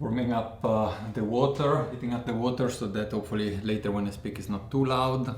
warming up the water, heating up the water so that hopefully later when I speak it's not too loud.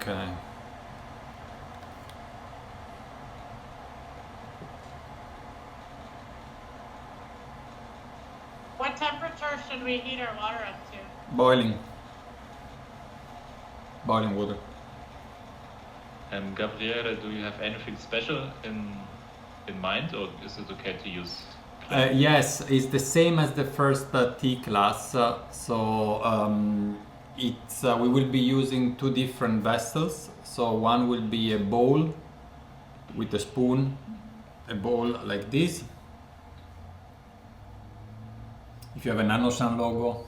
Okay. What temperature should we heat our water up to? Boiling. Boiling water. Gabriele, do you have anything special in mind, or is it okay to use? Yes, it's the same as the first tea class. We will be using two different vessels. So one will be a bowl with a spoon, a bowl like this. If you have a nannuoshan logo,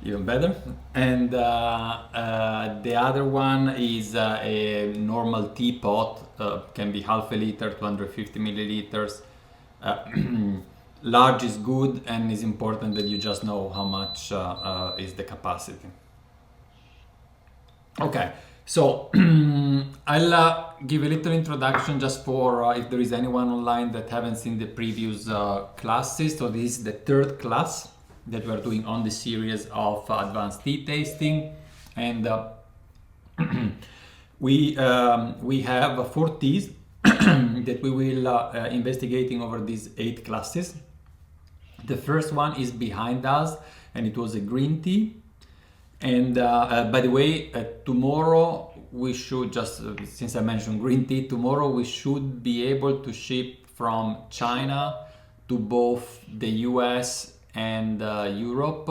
even better. And the other one is a normal teapot, can be half a liter, 250 milliliters. Large is good, and it's important that you just know how much is the capacity. Okay, so I'll give a little introduction just for if there is anyone online that haven't seen the previous classes. So this is the third class that we're doing on the series of advanced tea tasting, and we have 4 teas that we will investigating over these 8 classes. The first one is behind us, and it was a green tea. And by the way, tomorrow we should just, since I mentioned green tea, tomorrow we should be able to ship from China to both the US and Europe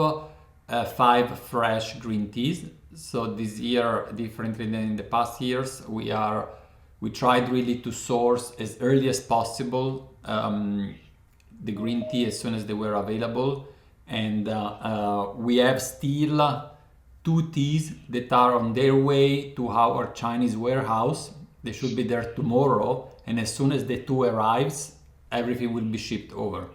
5 fresh green teas. So this year, differently than in the past years, we tried really to source as early as possible the green tea as soon as they were available, and we have still 2 teas that are on their way to our Chinese warehouse. They should be there tomorrow, and as soon as the 2 arrives, everything will be shipped over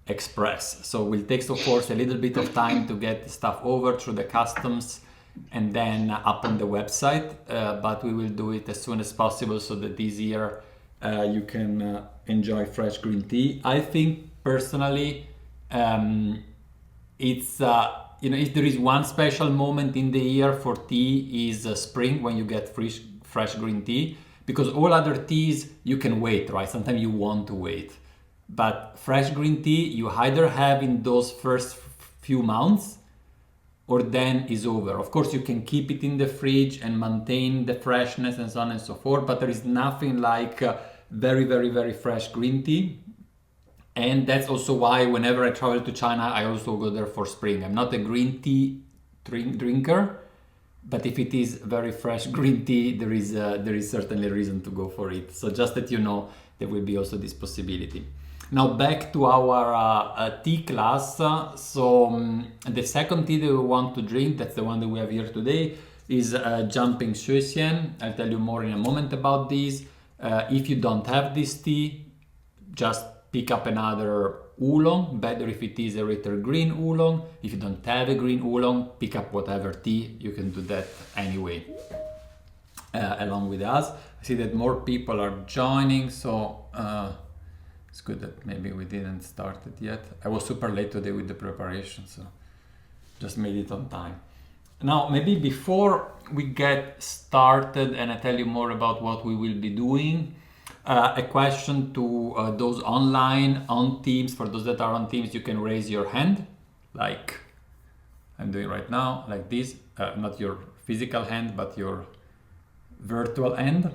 express. So it will take, of course, a little bit of time to get the stuff over through the customs and then up on the website, but we will do it as soon as possible so that this year you can enjoy fresh green tea. I think personally, it's if there is one special moment in the year for tea is spring, when you get fresh green tea, because all other teas you can wait, right? Sometimes you want to wait, but fresh green tea you either have in those first few months or then is over. Of course, you can keep it in the fridge and maintain the freshness and so on and so forth, but there is nothing like very, very, very fresh green tea. And that's also why whenever I travel to China, I also go there for spring. I'm not a green tea drinker, but if it is very fresh green tea, there is certainly a reason to go for it. So just that you know, there will be also this possibility. Now back to our tea class. The second tea that we want to drink, that's the one that we have here today, is jumping shui xian. I'll tell you more in a moment about this. If you don't have this tea, just pick up another oolong, better if it is a Ritter green oolong. If you don't have a green oolong, pick up whatever tea, you can do that anyway along with us. I see that more people are joining, so it's good that maybe we didn't start it yet. I was super late today with the preparation, so just made it on time. Now, maybe before we get started and I tell you more about what we will be doing, a question to those online on Teams. For those that are on Teams, you can raise your hand, like I'm doing right now, like this, not your physical hand, but your virtual hand.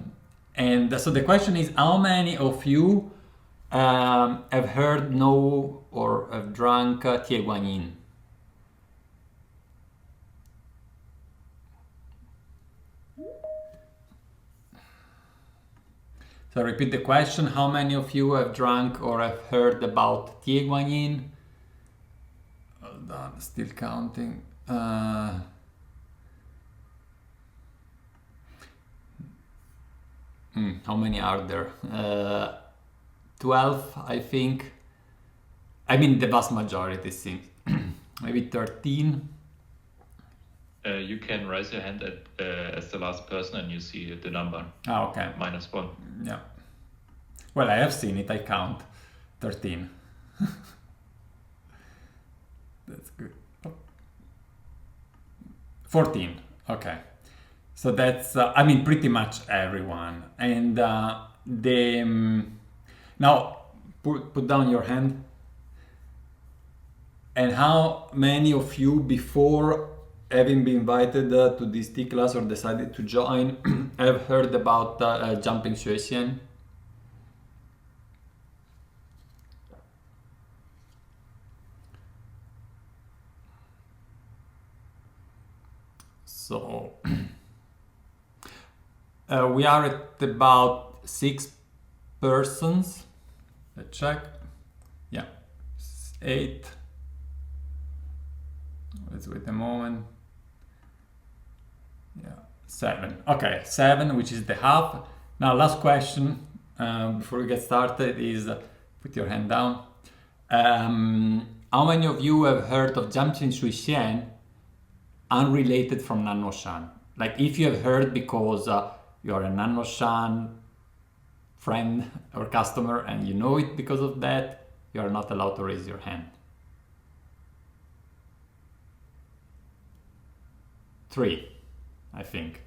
And so the question is, how many of you have heard, know, or have drunk tie guanyin? So I repeat the question, how many of you have drunk or have heard about tie guanyin? Hold on, still counting. Uh, how many are there? 12, I think. I mean, the vast majority seems. Maybe 13. You can raise your hand as the last person and you see the number. Ah, okay. -1. Yeah. Well, I have seen it. I count 13. That's good. 14. Okay. So that's, I mean, pretty much everyone. And now put down your hand. And how many of you, before having been invited to this tea class or decided to join, have heard about jumping shui xian? So we are at about 6 persons. Let's check. Yeah, 8. Let's wait a moment. Yeah, 7. Okay, 7, which is the half. Now, last question before we get started is put your hand down. How many of you have heard of jumping shui xian unrelated from nannuoshan? Like, if you have heard because you're a nannuoshan friend or customer and you know it because of that, you are not allowed to raise your hand. 3, I think.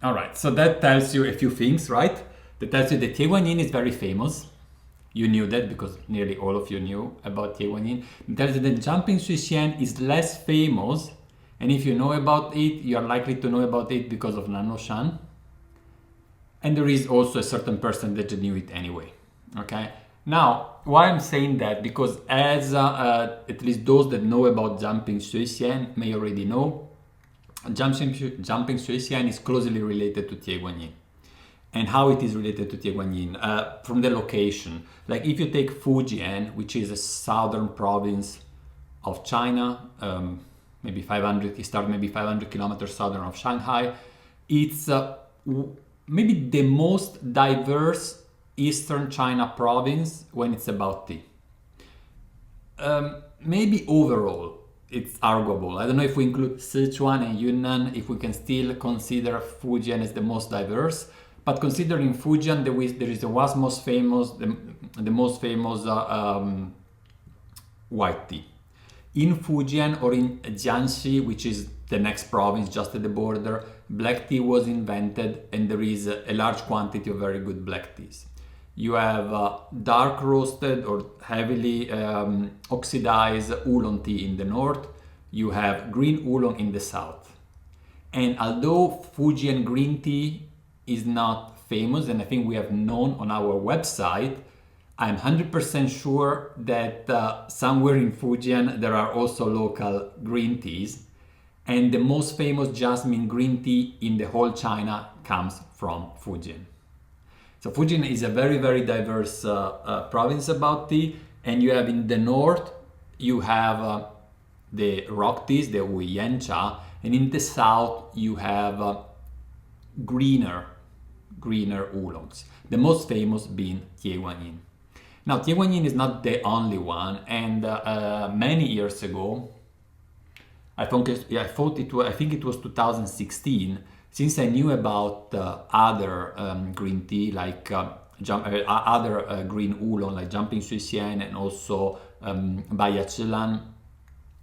All right, so that tells you a few things, right? That tells you that Tieguanyin is very famous. You knew that because nearly all of you knew about Tieguanyin. It tells you that jumping shui xian is less famous, and if you know about it, you are likely to know about it because of nannuoshan. And there is also a certain person that knew it anyway. Okay. Now, why I'm saying that? Because as at least those that know about jumping shui xian may already know, jumping shui xian is closely related to Tieguanyin. And how it is related to Tieguanyin? From the location. Like if you take Fujian, which is a southern province of China, maybe 500 kilometers southern of Shanghai, it's maybe the most diverse Eastern China province when it's about tea. Maybe overall it's arguable. I don't know if we include Sichuan and Yunnan, if we can still consider Fujian as the most diverse. But considering Fujian, there is the most famous white tea. In Fujian or in Jiangxi, which is the next province just at the border, black tea was invented, and there is a large quantity of very good black teas. You have dark roasted or heavily oxidized oolong tea in the north. You have green oolong in the south. And although Fujian green tea is not famous, and I think we have known on our website, I'm 100% sure that somewhere in Fujian there are also local green teas. And the most famous jasmine green tea in the whole China comes from Fujian. So Fujian is a very, very diverse province about tea. And you have in the north, you have the rock teas, the Wuyan cha. And in the south, you have greener oolongs. The most famous being Tieguanyin. Now, Tieguanyin is not the only one. And many years ago, I think it was 2016, since I knew about other green tea, like other green oolong, like jumping shui xian and also Bayachilan.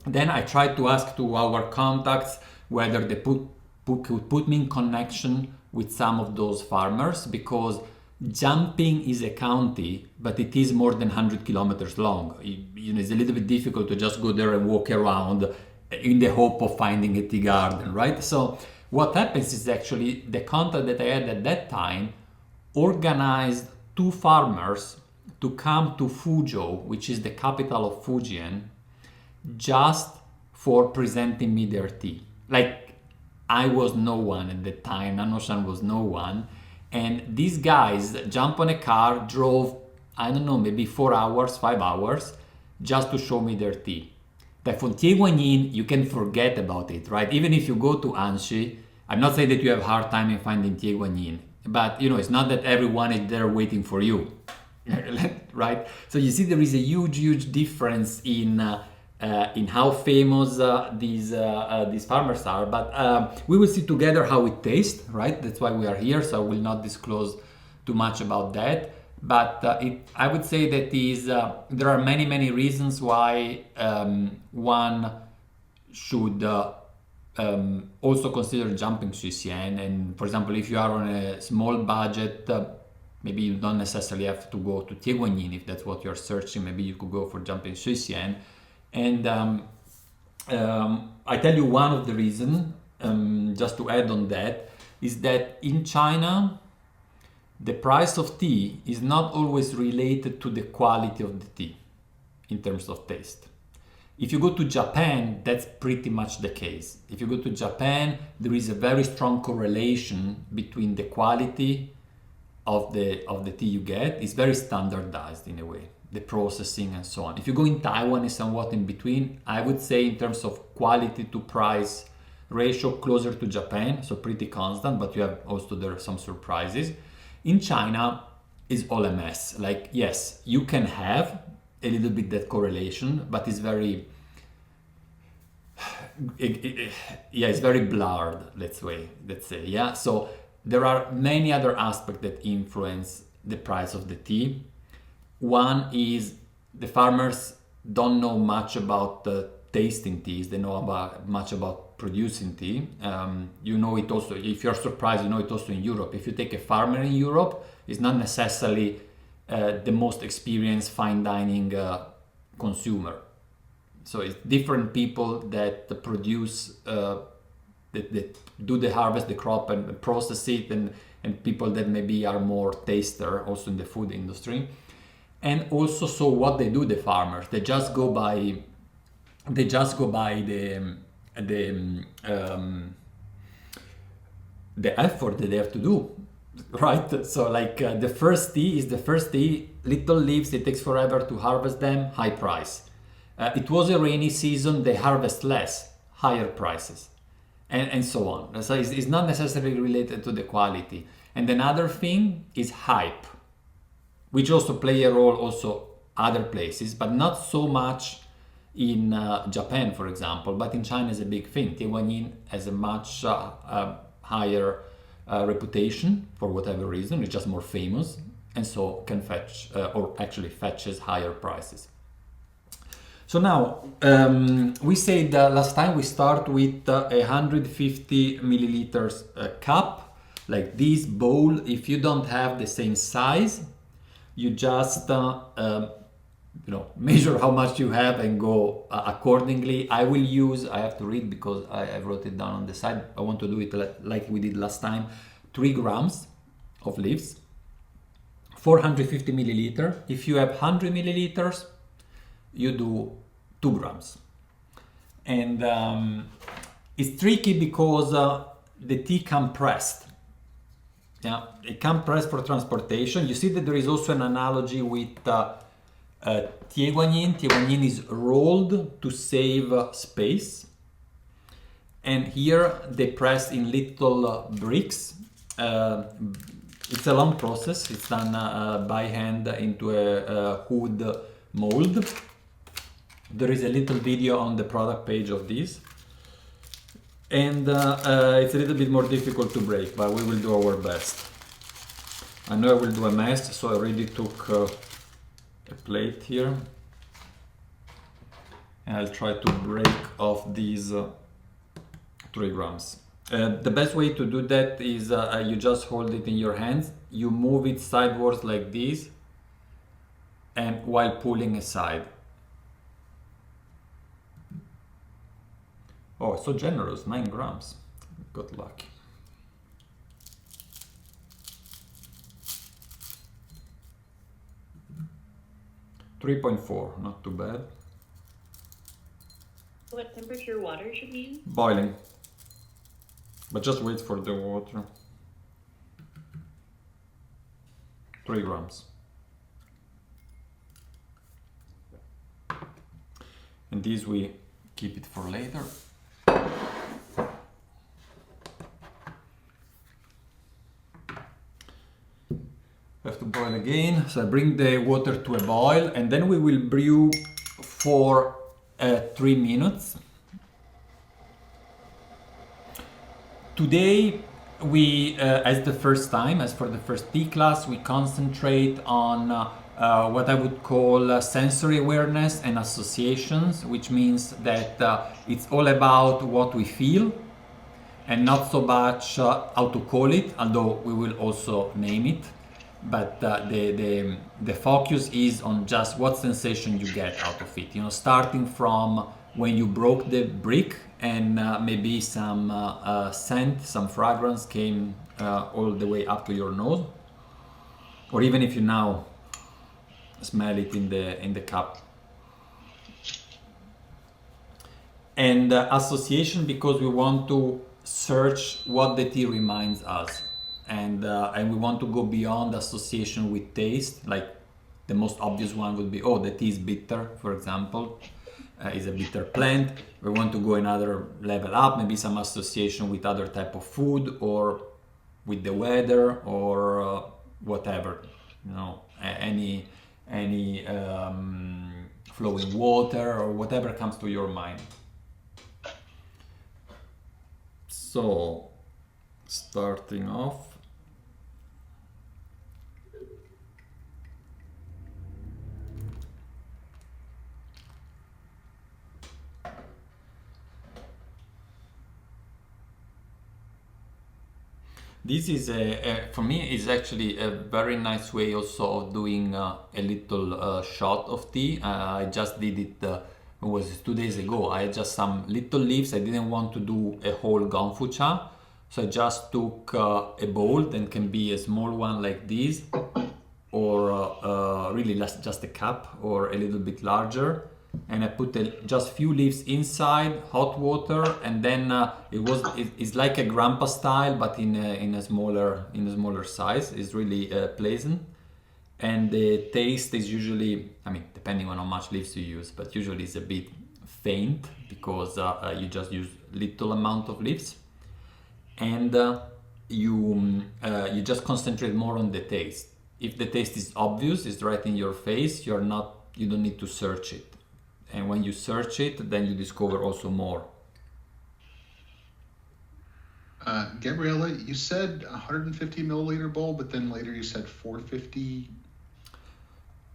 Then I tried to ask to our contacts whether they could put me in connection with some of those farmers, because Jumping is a county, but it is more than 100 kilometers long. It's a little bit difficult to just go there and walk around in the hope of finding a tea garden, right? So what happens is actually the contact that I had at that time organized two farmers to come to Fuzhou, which is the capital of Fujian, just for presenting me their tea. Like, I was no one at the time, nannuoshan was no one. And these guys jumped on a car, drove, I don't know, maybe 4 hours, 5 hours, just to show me their tea. that for Tieguanyin, you can forget about it, right? Even if you go to Anshi, I'm not saying that you have a hard time in finding Tieguanyin, but it's not that everyone is there waiting for you, right? So you see there is a huge difference in how famous these farmers are, but we will see together how it tastes, right? That's why we are here, so I will not disclose too much about that. But I would say that there are many reasons why one should also consider jumping to xian. And for example, if you are on a small budget, maybe you don't necessarily have to go to Tieguanyin if that's what you're searching. Maybe you could go for jumping to xian. And I tell you one of the reasons, just to add on that, is that in China, the price of tea is not always related to the quality of the tea in terms of taste. If you go to Japan, that's pretty much the case. If you go to Japan, there is a very strong correlation between the quality of the tea you get. It's very standardized in a way, the processing and so on. If you go in Taiwan, it's somewhat in between. I would say in terms of quality to price ratio, closer to Japan, so pretty constant, but you have also there some surprises. In China, is all a mess. Like, yes, you can have a little bit that correlation, but it's very, it's very blurred, let's say, yeah. So there are many other aspects that influence the price of the tea. One is the farmers don't know much about tasting teas. They know much about producing tea. You know it also, if you're surprised, you know it also in Europe. If you take a farmer in Europe, it's not necessarily the most experienced fine dining consumer. So it's different people that produce, that do the harvest, the crop, and process it, and people that maybe are more taster, also in the food industry. And also, so what they do, the farmers, they just go by the effort that they have to do, right? So like the first tea is the first tea, little leaves, it takes forever to harvest them, high price. It was a rainy season, they harvest less, higher prices, and so on. So it's not necessarily related to the quality. And another thing is hype, which also play a role also other places, but not so much in Japan, for example, but in China is a big thing. Tieguanyin has a much higher reputation for whatever reason. It's just more famous, and so can fetch, or actually fetches higher prices. So now, we said last time we start with 150 milliliters cup, like this bowl. If you don't have the same size, you just measure how much you have and go accordingly. I have to read because I wrote it down on the side. I want to do it like we did last time. 3 grams of leaves, 450 milliliter. If you have 100 milliliters, you do 2 grams. And it's tricky because the tea comes pressed. Yeah, it comes pressed for transportation. You see that there is also an analogy with Tieguanyin. Tieguanyin is rolled to save space. And here they press in little bricks. It's a long process. It's done by hand into a wood mold. There is a little video on the product page of this. And it's a little bit more difficult to break, but we will do our best. I know I will do a mess, so I already took a plate here. And I'll try to break off these 3 grams. The best way to do that is you just hold it in your hands, you move it sideways like this, and while pulling aside. Oh, so generous, 9 grams. Got lucky. .4, not too bad. What temperature water should we use? Boiling. But just wait for the water. 3 grams. And these we keep it for later. Have to boil again. So I bring the water to a boil, and then we will brew for 3 minutes. Today we, as for the first tea class, we concentrate on what I would call sensory awareness and associations, which means that it's all about what we feel and not so much how to call it, although we will also name it. But the focus is on just what sensation you get out of it. You know, starting from when you broke the brick and maybe some scent, some fragrance came all the way up to your nose, or even if you now smell it in the cup. And association, because we want to search what the tea reminds us. And we want to go beyond association with taste. Like the most obvious one would be, oh, the tea is bitter, for example, is a bitter plant. We want to go another level up, maybe some association with other type of food or with the weather or whatever, you know, any flowing water or whatever comes to your mind. So, starting off. This is for me is actually a very nice way also of doing a little shot of tea. I just did it, it was 2 days ago. I had just some little leaves. I didn't want to do a whole Gongfu cha, so I just took a bowl, then can be a small one like this, or really just a cup, or a little bit larger. And I put just few leaves inside, hot water, and then it's like a grandpa style, but in a smaller size. It's really pleasant, and the taste is usually, I mean, depending on how much leaves you use, but usually it's a bit faint because you just use little amount of leaves, and you just concentrate more on the taste. If the taste is obvious, it's right in your face, you don't need to search it. And when you search it, then you discover also more. Gabriella, you said 150 milliliter bowl, but then later you said 450.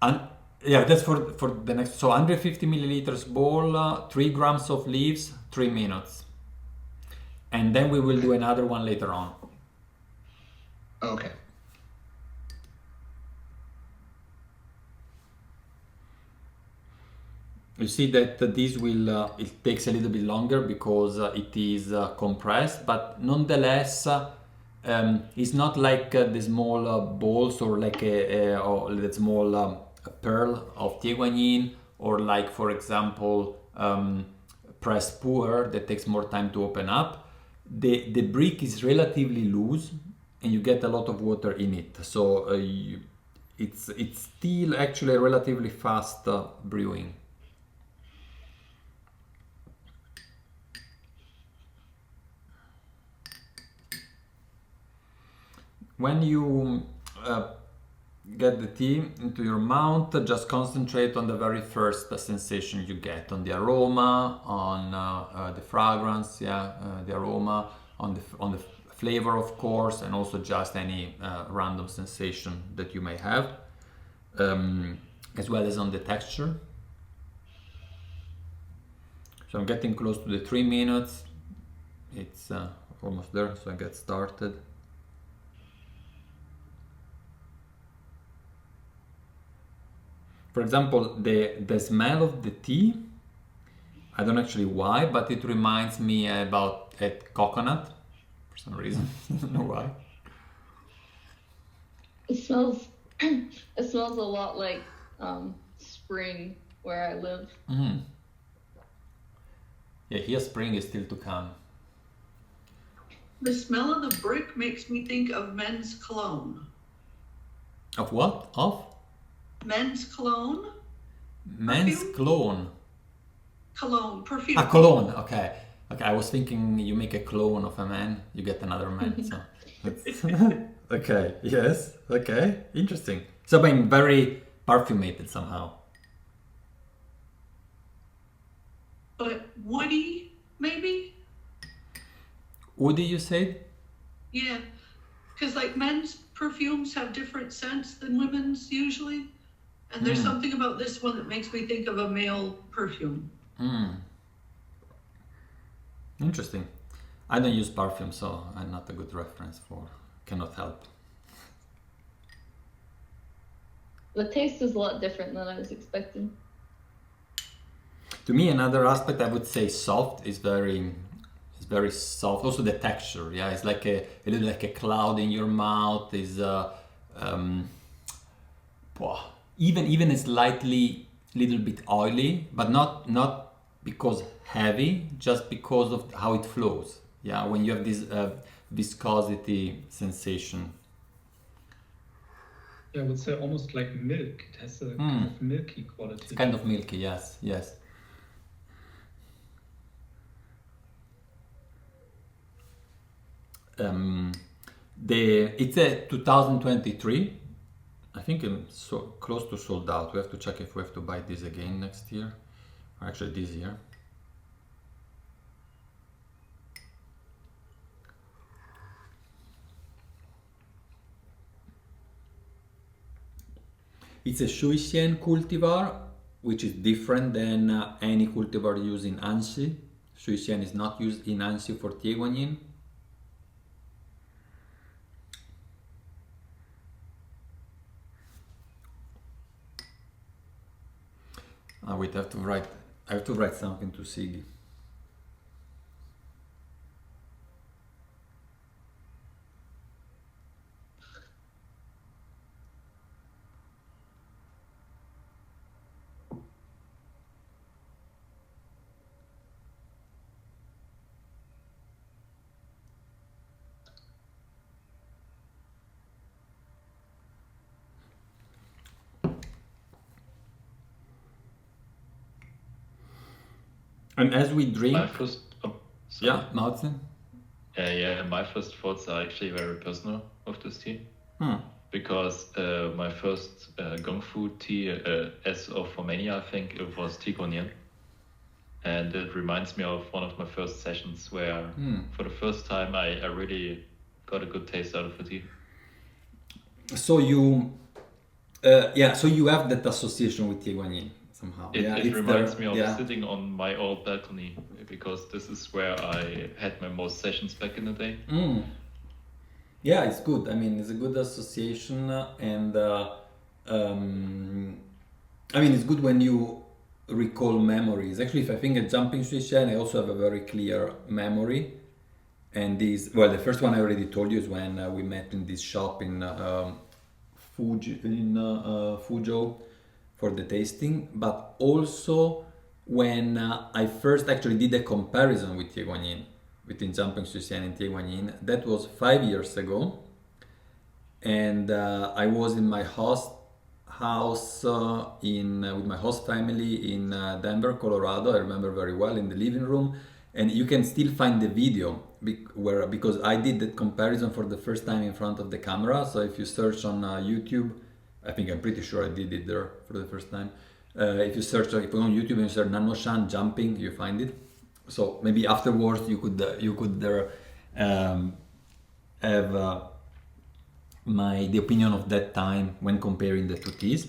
And yeah, that's for the next. So 150 milliliters bowl, 3 grams of leaves, 3 minutes, and then we will do another one later on. Okay. You see that this will, it takes a little bit longer because it is compressed, but nonetheless, it's not like the small balls or like or the small pearl of Tieguanyin, or like, for example, pressed pu'er that takes more time to open up. The brick is relatively loose and you get a lot of water in it. So it's still actually relatively fast brewing. When you get the tea into your mouth, just concentrate on the very first sensation you get, on the aroma, on the fragrance, the aroma, on the flavor, of course, and also just any random sensation that you may have, as well as on the texture. So I'm getting close to the 3 minutes. It's almost there, so I get started. For example, the smell of the tea, I don't actually why, but it reminds me about coconut for some reason. I don't know why. It smells it smells a lot like spring where I live. Mm-hmm. Yeah, here spring is still to come. The smell of the brick makes me think of men's cologne. Of what? Of? Men's cologne? Men's Perfume? cologne. cologne, perfume. A cologne, okay. Okay, I was thinking you make a clone of a man, you get another man. So okay, yes, okay, interesting. So being very perfumated somehow. But woody, maybe? Woody, you said? Yeah. Because like men's perfumes have different scents than women's usually. And there's something about this one that makes me think of a male perfume. Interesting. I don't use perfume, so I'm not a good reference for. Cannot help. The taste is a lot different than I was expecting. To me, another aspect I would say soft is very soft. Also the texture, yeah, it's like a little like a cloud in your mouth. Is even a slightly little bit oily, but not because heavy, just because of how it flows. Yeah, when you have this viscosity sensation. Yeah, I would say almost like milk. It has a kind of milky quality. It's kind of milky, yes, yes. It's a 2023. I think I'm so close to sold out. We have to check if we have to buy this again next year, or actually this year. It's a shui xian cultivar, which is different than any cultivar used in Anxi. Shui xian is not used in Anxi for Tieguanyin. Wait, I have to write something to Sigi. And as we drink, My first, sorry. yeah, Mautzen. Yeah, my first thoughts are actually very personal of this tea. Because my first Gong Fu tea, as of for many, I think it was Tigonian. And it reminds me of one of my first sessions where for the first time I really got a good taste out of the tea. So you have that association with Tieguanyin somehow. It reminds me of sitting on my old balcony, because this is where I had my most sessions back in the day. Yeah, it's good. I mean, it's a good association, and it's good when you recall memories. Actually, if I think at Jumping Shui Xian, I also have a very clear memory. And the first one I already told you is when we met in this shop in Fuzhou for the tasting, but also when I first actually did a comparison with Tieguanyin, between Jumping Shui Xian and Tieguanyin. That was 5 years ago, and I was in my house with my host family in Denver, Colorado. I remember very well, in the living room, and you can still find the video because I did that comparison for the first time in front of the camera. So if you search on YouTube, I'm pretty sure I did it there for the first time. If you go on YouTube and search nannuoshan jumping, you find it. So maybe afterwards you could have the opinion of that time when comparing the two teas.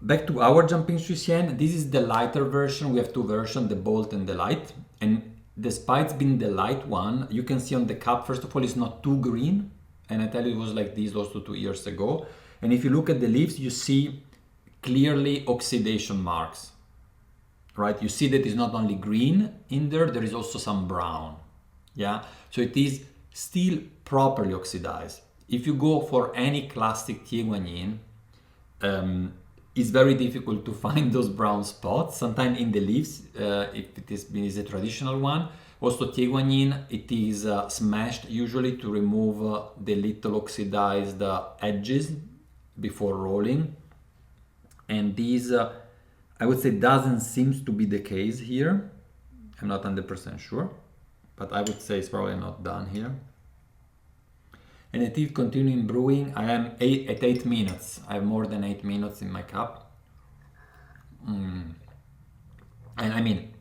Back to our Jumping Shui Xian. This is the lighter version. We have two versions, the bold and the light. And despite being the light one, you can see on the cup, first of all, it's not too green. And I tell you, it was like this also 2 years ago. And if you look at the leaves, you see clearly oxidation marks, right? You see that it's not only green in there, there is also some brown. Yeah, so it is still properly oxidized. If you go for any classic Tieguanyin, it's very difficult to find those brown spots. Sometimes in the leaves, if it is a traditional one. Also Tieguanyin, it is smashed usually to remove the little oxidized edges before rolling. And these, I would say doesn't seems to be the case here. I'm not 100% sure, but I would say it's probably not done here. And it is continuing brewing. I am at 8 minutes. I have more than 8 minutes in my cup. And I mean,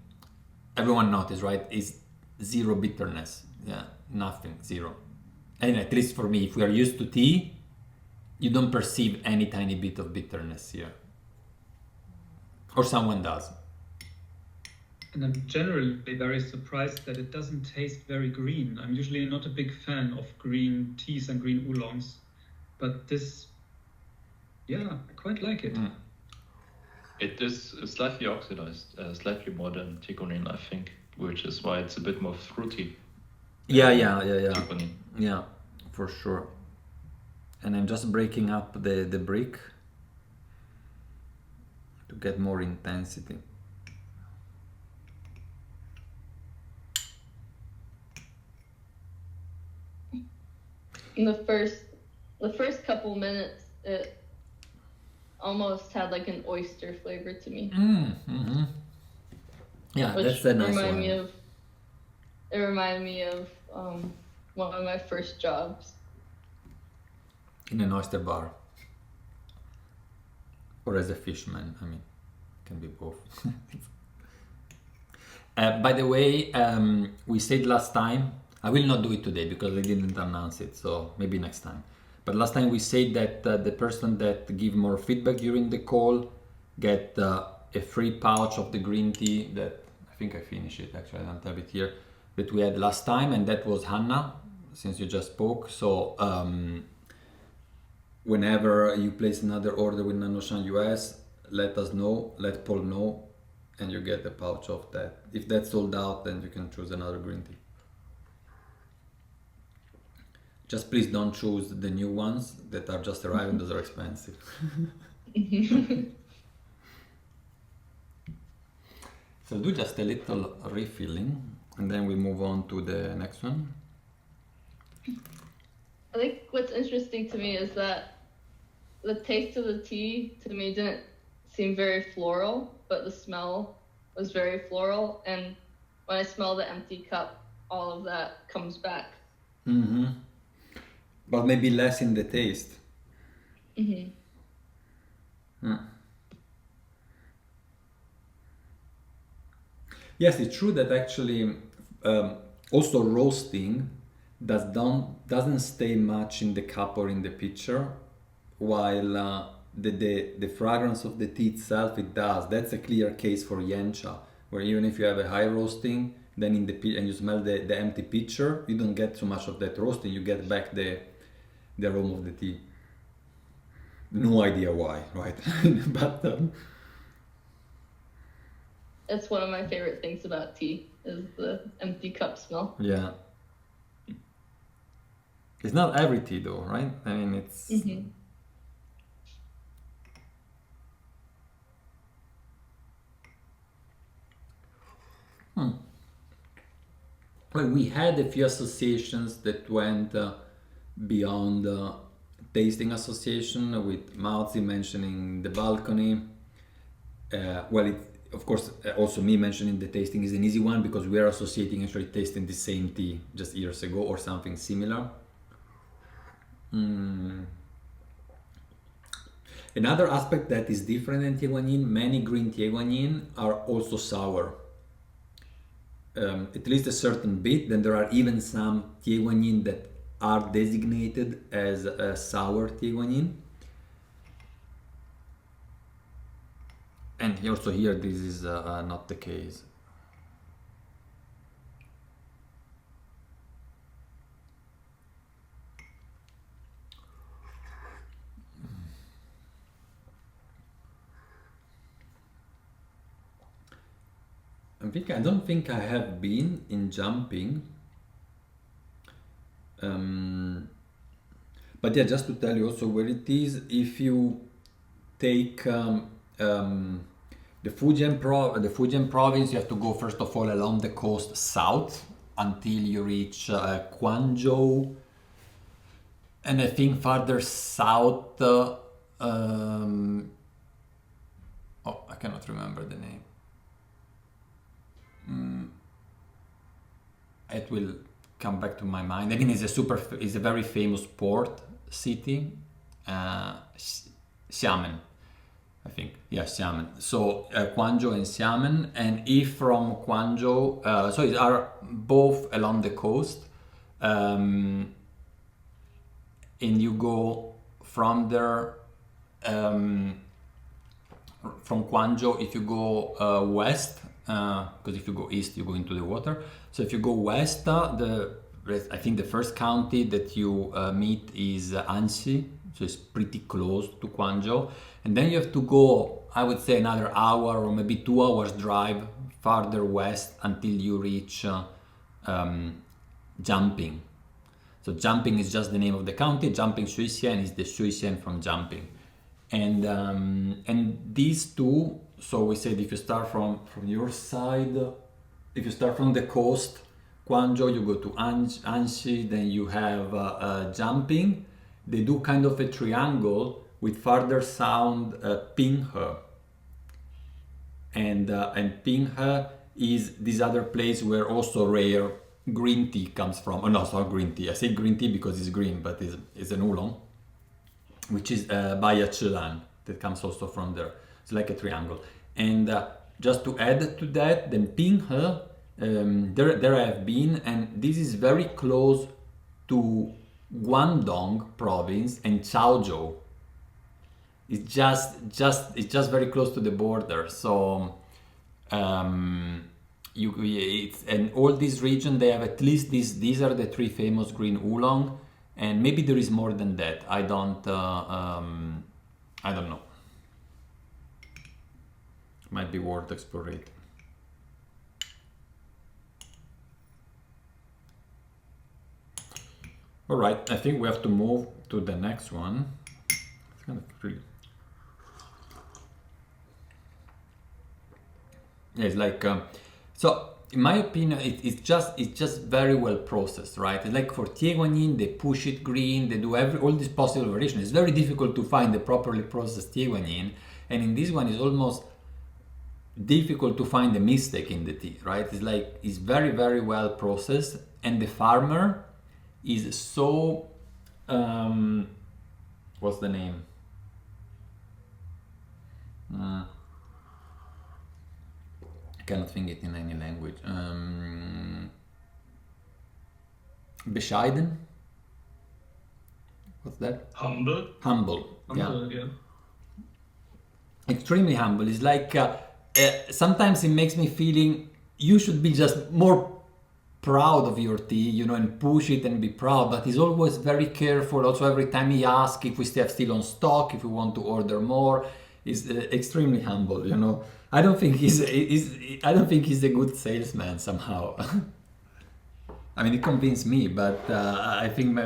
everyone noticed, right? It's zero bitterness. Yeah, nothing, zero. And at least for me, if we are used to tea, you don't perceive any tiny bit of bitterness here. Or someone does. And I'm generally very surprised that it doesn't taste very green. I'm usually not a big fan of green teas and green oolongs, but this, yeah, I quite like it. It is slightly oxidized, slightly more than Ticonin, I think, which is why it's a bit more fruity. Yeah. Ticonin. Yeah, for sure. And I'm just breaking up the brick to get more intensity. In the first couple minutes, it almost had like an oyster flavor to me. Yeah, Which that's a nice reminded one. It reminded me of one of my first jobs. In an oyster bar. Or as a fishman, I mean, can be both. By the way, we said last time, I will not do it today because I didn't announce it, so maybe next time. But last time we said that the person that give more feedback during the call get a free pouch of the green tea that, I think I finished it actually, I don't have it here, that we had last time, and that was Hannah, since you just spoke. So whenever you place another order with nannuoshan US, let us know, let Paul know, and you get a pouch of that. If that's sold out, then you can choose another green tea. Just please don't choose the new ones that are just arriving, those are expensive. So do just a little refilling, and then we move on to the next one. I think what's interesting to me is that the taste of the tea to me didn't seem very floral, but the smell was very floral. And when I smell the empty cup, all of that comes back. But maybe less in the taste. Yes, it's true that actually also roasting doesn't stay much in the cup or in the pitcher, while the fragrance of the tea itself, it does. That's a clear case for yancha, where even if you have a high roasting, then in the and you smell the empty pitcher, you don't get so much of that roasting. You get back the aroma of the tea. No idea why, right? But It's one of my favorite things about tea is the empty cup smell. yeah, it's not every tea though, right? I mean, it's Well, we had a few associations that went beyond tasting association, with Mauzi mentioning the balcony. Of course, also me mentioning the tasting is an easy one because we are associating actually tasting the same tea just years ago or something similar. Another aspect that is different than Tieguanyin, many green Tieguanyin are also sour. At least a certain bit. Then there are even some Tieguanyin that are designated as a sour Tieguanyin. And also here this is not the case. I don't think I have been in jumping. But yeah, just to tell you also where it is, if you take the Fujian province, you have to go first of all along the coast south until you reach Guangzhou, and I think farther south Oh, I cannot remember the name. It will come back to my mind. I mean, it's a very famous port city, Xiamen, I think. Yeah, Xiamen. So Guangzhou and Xiamen, and if from Guangzhou, so it are both along the coast, and you go from there. From Guangzhou, if you go west, because if you go east, you go into the water. So if you go west, I think the first county that you meet is Anxi, so it's pretty close to Guangzhou. And then you have to go, I would say, another hour or maybe 2 hours drive farther west until you reach Jumping. So Jumping is just the name of the county. Jumping Shui Xian is the Shui Xian from Jumping. And these two, so we said if you start from your side, if you start from the coast, Guangzhou, you go to Anxi, then you have Jumping. They do kind of a triangle with farther sound Pinghe. And Pinghe is this other place where also rare green tea comes from. Oh no, it's not green tea. I say green tea because it's green, but it's an oolong, which is Bayachilan, that comes also from there. It's like a triangle. And just to add to that, then Pinghe, there I have been, and this is very close to Guangdong province and Chaozhou. It's just very close to the border. So and all this region, they have at least these are the 3 famous green oolong. And maybe there is more than that. I don't know. Might be worth exploring. All right, I think we have to move to the next one. It's kind of really. Yeah, it's like so. In my opinion, it's just very well processed, right? It's like for Tieguanyin, they push it green, they do all these possible variations. It's very difficult to find the properly processed Tieguanyin, and in this one, it's almost difficult to find a mistake in the tea, right? It's like it's very, very well processed, and the farmer is so what's the name? Cannot think it in any language. Bescheiden. What's that? Humble. Humble. Yeah. Extremely humble. It's like sometimes it makes me feeling you should be just more proud of your tea, and push it and be proud. But he's always very careful. Also, every time he asks if we have still on stock, if we want to order more, he's extremely humble. I don't think he's a good salesman somehow. I mean, it convinced me, but I think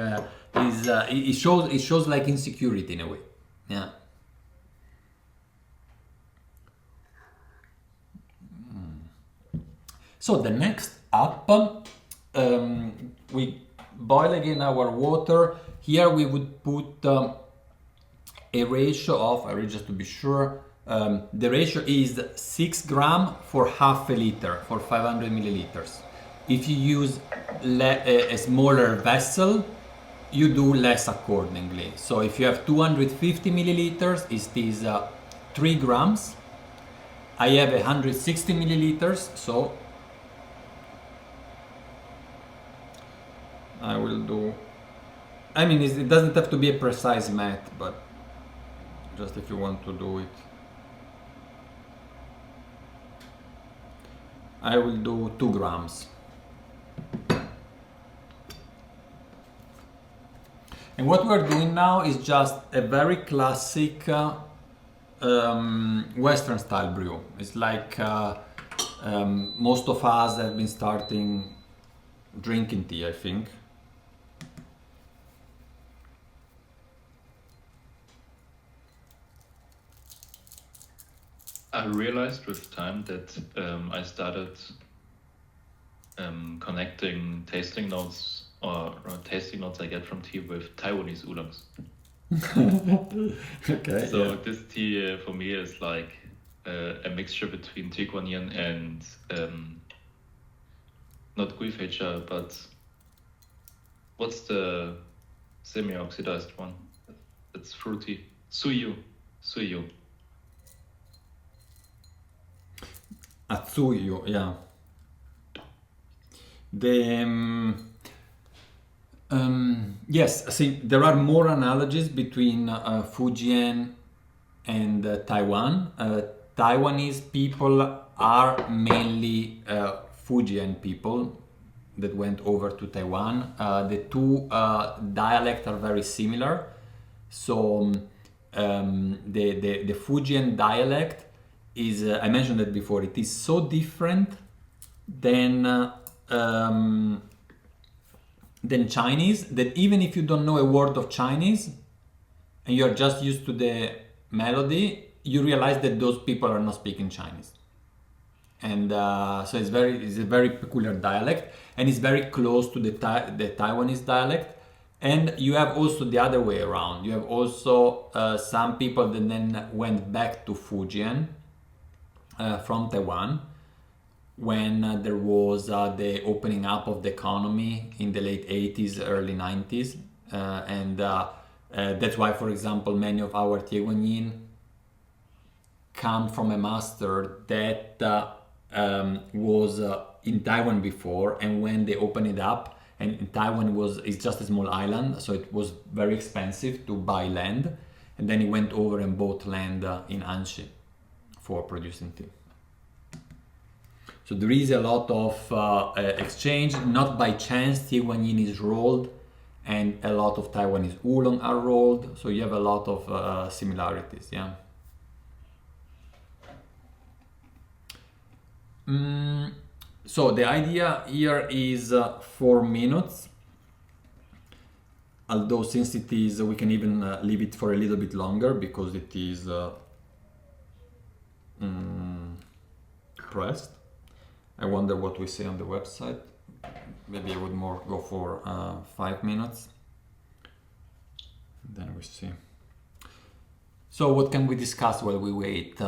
it shows like insecurity in a way. Yeah. So the next up, we boil again our water. Here we would put a ratio of, I read just to be sure. The ratio is 6 grams for half a liter, for 500 milliliters. If you use a smaller vessel, you do less accordingly. So if you have 250 milliliters, it is 3 grams. I have 160 milliliters, so I will do, I mean, it doesn't have to be a precise math, but just if you want to do it. I will do 2 grams. And what we're doing now is just a very classic Western style brew. It's like most of us have been starting drinking tea, I think. I realized with time that I started connecting tasting notes or tasting notes I get from tea with Taiwanese oolongs. Okay. So this tea for me is like a mixture between Tiguanian and not Guifecha, but what's the semi-oxidized one? It's fruity. Suyu. Atsuyu, yeah. The yes, see, there are more analogies between Fujian and Taiwan. Taiwanese people are mainly Fujian people that went over to Taiwan. The two dialects are very similar. So the Fujian dialect is, I mentioned that before, it is so different than Chinese that even if you don't know a word of Chinese and you're just used to the melody, you realize that those people are not speaking Chinese. And so it's a very peculiar dialect, and it's very close to the Taiwanese dialect. And you have also the other way around. You have also some people that then went back to Fujian from Taiwan when there was the opening up of the economy in the late 80s, early 90s. And that's why, for example, many of our Tieguanyin come from a master that was in Taiwan before, and when they opened it up, and Taiwan is just a small island, so it was very expensive to buy land, and then he went over and bought land in Anshi for producing tea. So there is a lot of exchange. Not by chance Tieguanyin is rolled, and a lot of Taiwanese Oolong are rolled, so you have a lot of similarities, yeah. So the idea here is 4 minutes, although since it is, we can even leave it for a little bit longer because it is pressed. I wonder what we say on the website. Maybe I would more go for 5 minutes. Then we see. So what can we discuss while we wait?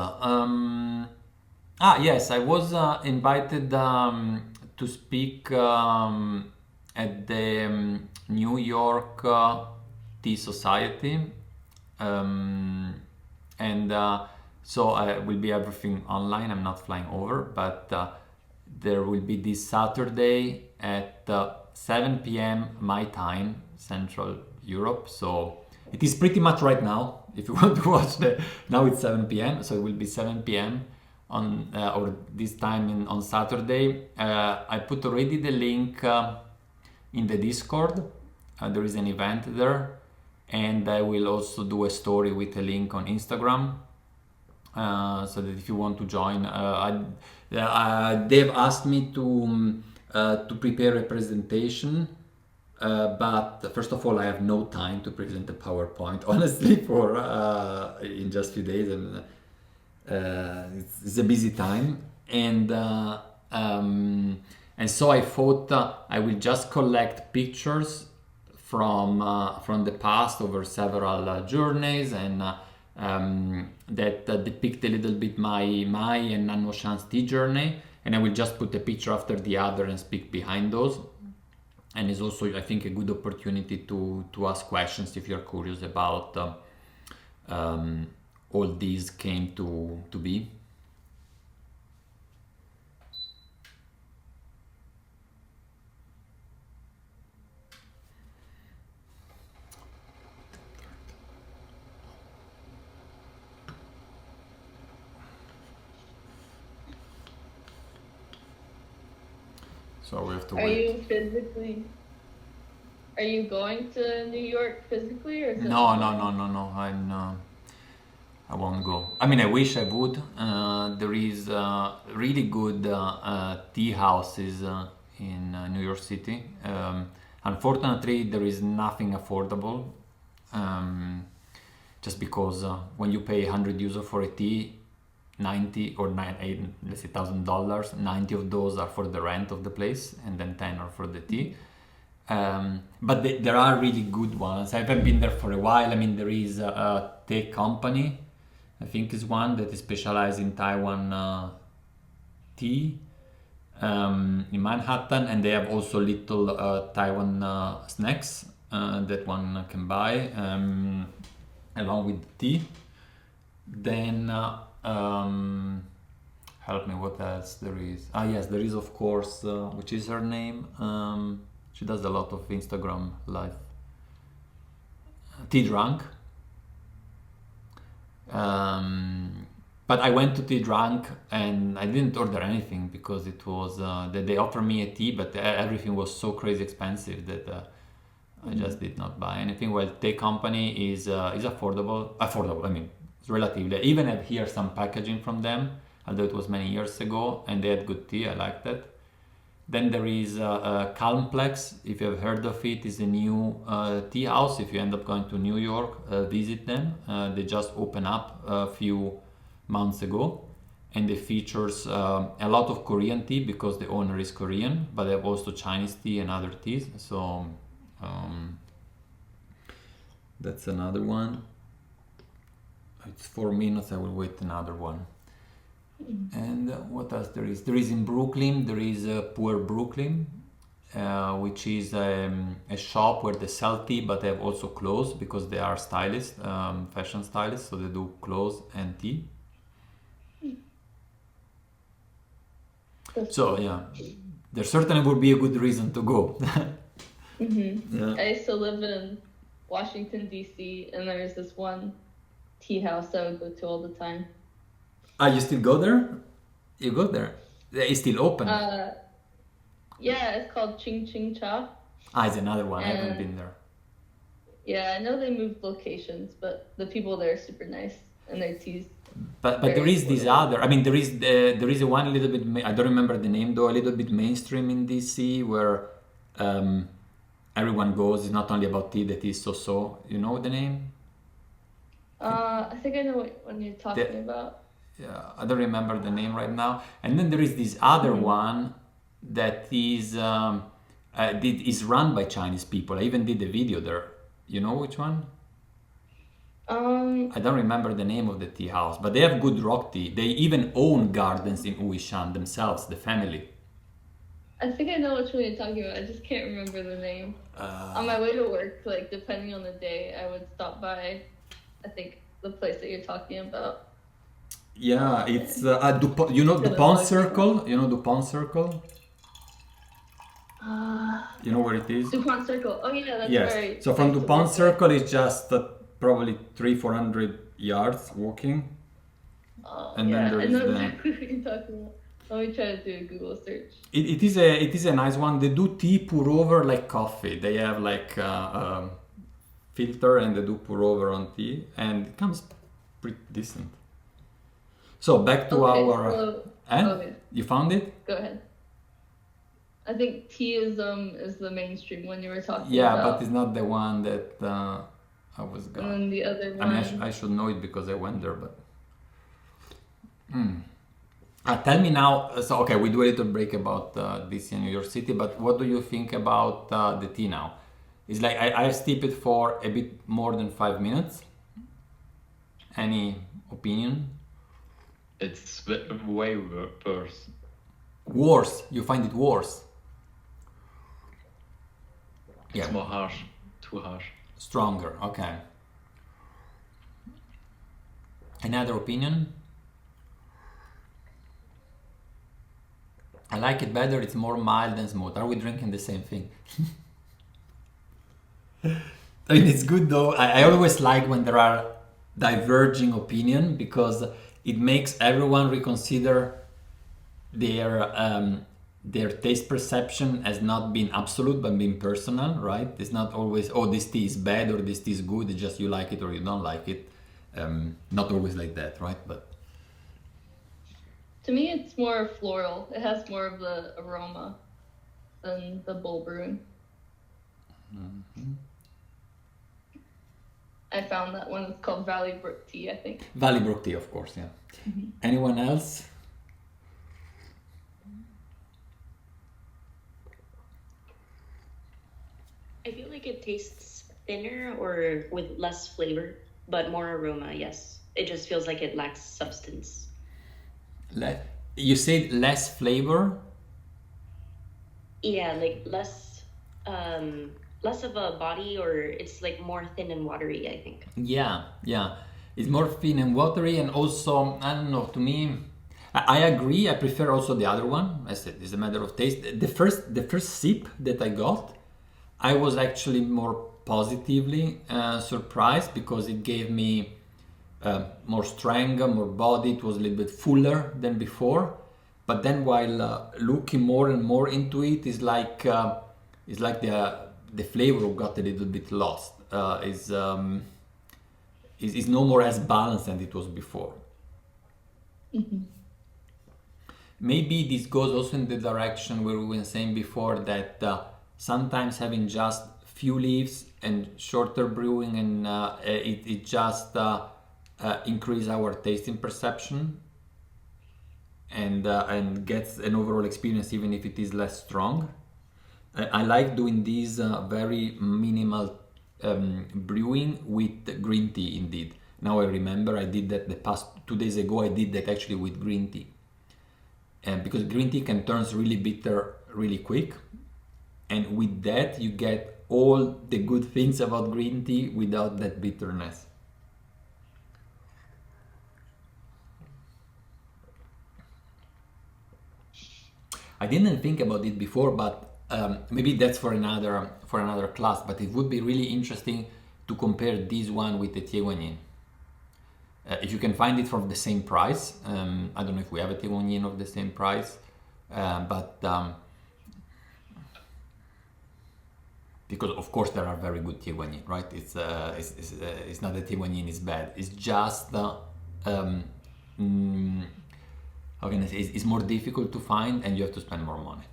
Yes, I was invited to speak at the New York Tea Society, and so will be everything online. I'm not flying over, but there will be this Saturday at 7 p.m. my time, Central Europe. So it is pretty much right now. If you want to watch now it's 7 p.m. So it will be 7 p.m. on or this time on Saturday. I put already the link in the Discord. There is an event there, and I will also do a story with a link on Instagram, so that if you want to join, they've asked me to prepare a presentation, but first of all, I have no time to present a PowerPoint, honestly, for in just a few days, and it's a busy time, and so I thought I will just collect pictures from the past over several journeys, and that depict a little bit my and Nannuoshan's tea journey, and I will just put a picture after the other and speak behind those. And it's also, I think, a good opportunity to ask questions if you're curious about all these came to be. So we have to wait. Are you going to New York physically, or is it No. I won't go. I mean, I wish I would. There is really good tea houses in New York City. Unfortunately, there is nothing affordable. Just because when you pay €100 for a tea, 90 or let's say $1,000, 90 of those are for the rent of the place, and then 10 are for the tea. But there are really good ones. I haven't been there for a while. I mean, there is a tech company I think is one that is specialized in Taiwan tea in Manhattan, and they have also little Taiwan snacks that one can buy along with tea. Then help me, what else there is? Yes, there is of course, which is her name? She does a lot of Instagram live. Tea Drunk. But I went to Tea Drunk and I didn't order anything because it was they offered me a tea, but everything was so crazy expensive that I just did not buy anything. Well, Tea Company is affordable. I mean, it's relatively. I even have here some packaging from them, although it was many years ago, and they had good tea. I liked it. Then there is Calmplex, if you have heard of it, is a new tea house. If you end up going to New York, visit them. They just opened up a few months ago, and they features a lot of Korean tea because the owner is Korean, but they have also Chinese tea and other teas. So that's another one. It's 4 minutes. I will wait another one. And what else there is? There is in Brooklyn, there is Poor Brooklyn, which is a shop where they sell tea, but they have also clothes because they are stylists, fashion stylists, so they do clothes and tea. So yeah, there certainly would be a good reason to go. Yeah. I used to live in Washington, D.C., and there's this one tea house I would go to all the time. You still go there? You go there? It's still open? Yeah, it's called Ching Ching Cha. It's another one. I haven't been there. Yeah, I know they moved locations, but the people there are super nice, and their teas. But there is this other. I mean, there is a one a little bit. I don't remember the name though. A little bit mainstream in DC where everyone goes. It's not only about tea. That is so. You know the name? I think I know what one you're talking about. Yeah, I don't remember the name right now. And then there is this other one that is run by Chinese people. I even did a video there. You know which one? I don't remember the name of the tea house, but they have good rock tea. They even own gardens in Xian themselves, the family. I think I know which one you're talking about. I just can't remember the name. On my way to work, like depending on the day, I would stop by, I think, the place that you're talking about. Yeah, it's DuPont, you know DuPont Circle? You know DuPont Circle? You know where it is? DuPont Circle. Oh yeah, that's yes. right. So from DuPont Circle, it's just probably 300-400 yards walking. And yeah, then I know exactly what you're talking about. Let me try to do a Google search. It is a nice one. They do tea pour over like coffee. They have like a filter and they do pour over on tea, and it comes pretty decent. So back to our. Okay. You found it? Go ahead. I think tea is the mainstream one you were talking about. Yeah, but it's not the one that I was going. And then the other one. I mean, I should know it because I went there, but. Tell me now. So okay, we do a little break about DC and New York City, but what do you think about the tea now? It's like I steep it for a bit more than 5 minutes. Any opinion? It's way worse. Worse? You find it worse? It's more harsh. Too harsh. Stronger. Okay. Another opinion? I like it better. It's more mild and smooth. Are we drinking the same thing? I mean, it's good though. I always like when there are diverging opinion because it makes everyone reconsider their taste perception as not being absolute but being personal, right? It's not always, oh, this tea is bad or this tea is good. It's just you like it or you don't like it. Not always like that, right? But to me, it's more floral. It has more of the aroma than the bull brewing. I found that one. It's called Valley Brook Tea, I think. Valley Brook Tea, of course, yeah. Anyone else? I feel like it tastes thinner or with less flavor, but more aroma, yes. it just feels like it lacks substance. You said less flavor? Yeah, like less of a body, or it's like more thin and watery, I think. Yeah, yeah. It's more thin and watery, and also, I don't know, to me, I agree. I prefer also the other one. I said it's a matter of taste. The first sip that I got, I was actually more positively surprised because it gave me more strength, more body. It was a little bit fuller than before. But then while looking more and more into it, it's like the flavor got a little bit lost. Is no more as balanced than it was before. Maybe this goes also in the direction where we were saying before that sometimes having just few leaves and shorter brewing and it just increase our tasting perception and gets an overall experience even if it is less strong. I like doing these very minimal brewing with green tea indeed. Now I remember I did that the past 2 days ago. I did that actually with green tea. Because green tea can turn really bitter really quick. And with that you get all the good things about green tea without that bitterness. I didn't think about it before, but maybe that's for another class. But it would be really interesting to compare this one with the Tieguanyin. If you can find it for the same price, I don't know if we have a Tieguanyin of the same price, but because of course there are very good Tieguanyin, right? It's not that Tieguanyin is bad. It's just how can I say? It's more difficult to find, and you have to spend more money,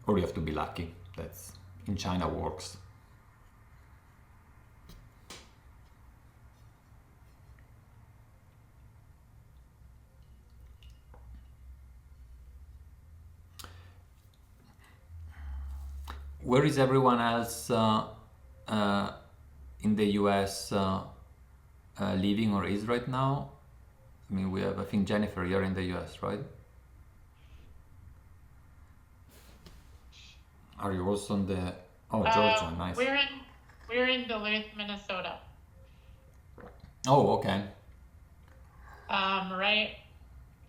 or you have to be lucky. That's in China works. Where is everyone else in the US living or is right now? I mean, we have, I think, Jennifer, you're in the US, right? Are you also in the... Oh, Georgia, nice. We're in Duluth, Minnesota. Oh, okay. Right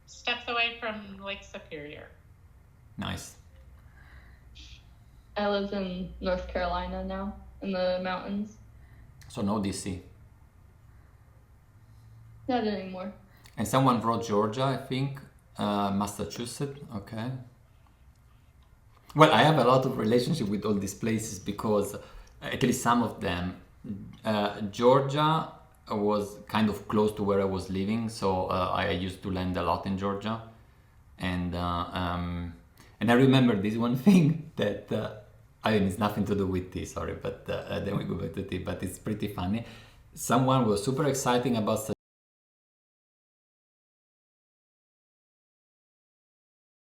steps away from Lake Superior. Nice. I live in North Carolina now, in the mountains. So no DC. Not anymore. And someone wrote Georgia, I think. Massachusetts, okay. Well, I have a lot of relationship with all these places because at least some of them, Georgia was kind of close to where I was living, so I used to land a lot in Georgia, and I remember this one thing that I mean, it's nothing to do with tea, sorry, but then we go back to tea, but it's pretty funny. Someone was super exciting about